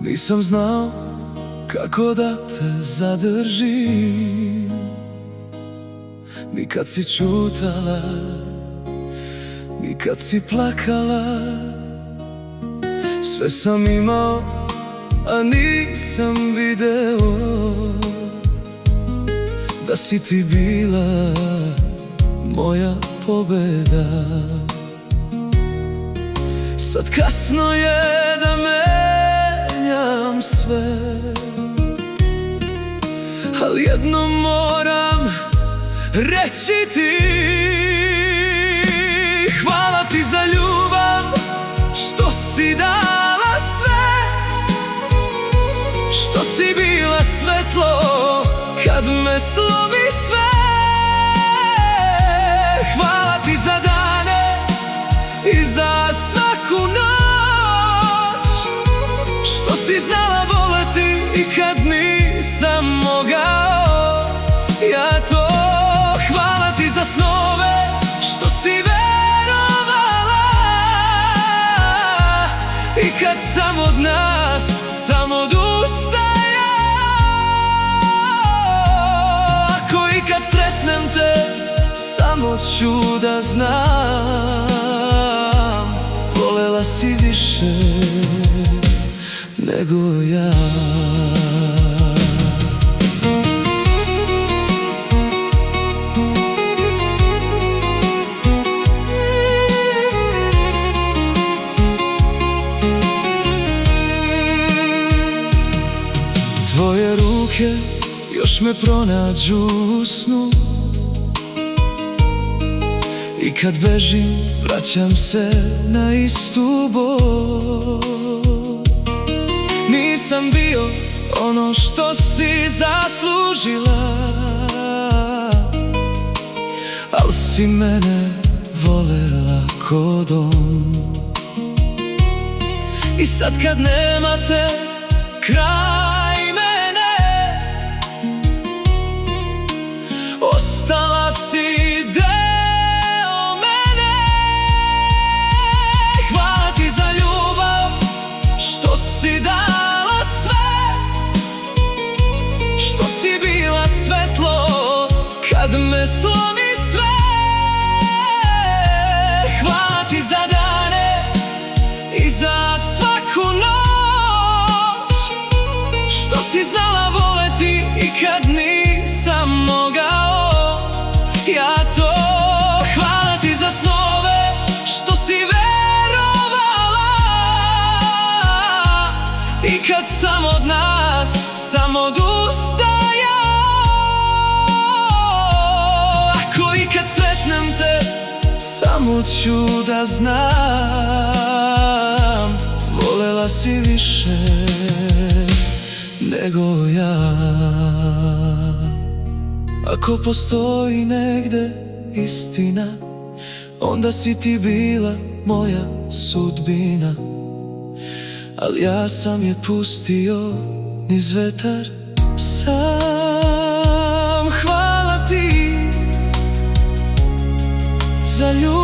Nisam znao kako da te zadržim, ni kad si čutala, ni kad si plakala. Sve sam imao, a nisam video da si ti bila moja pobeda. Sad kasno je da menjam sve, ali jedno moram reći ti. Hvala ti za ljubav što si dala sve, što si bila svetlo kad me slomi sve. Hvala ti za dane i za svaku noć, što si znala voleti i kad nisam mogao ja to. Hvala ti za snove što si verovala i kad sam od nas sam odustajao. Ako i kad sretnem te, samo ću da znam, volela si više nego ja. Tvoje ruke još me pronađu u snu, i kad bežim vraćam se na istu bol. Nisam bio ono što si zaslužila, al si mene volela ko dom. I sad kad nemate kraj mene, ostala si deo mene. Hvala ti za ljubav što si dala sve, što si bila svetlo kad me slomi sve. Hvala ti za dane i za svaku noć, što si znala voleti i kad nisam mogao ja to. Hvala ti za snove što si verovala i kad sam od nas sam odustajao. Ako i kad sretnem te, samo ću da znam, volela si više nego ja. Ako postoji negde istina, onda si ti bila moja sudbina, ali ja sam je pustio niz vetar sam. Hvala ti za ljubav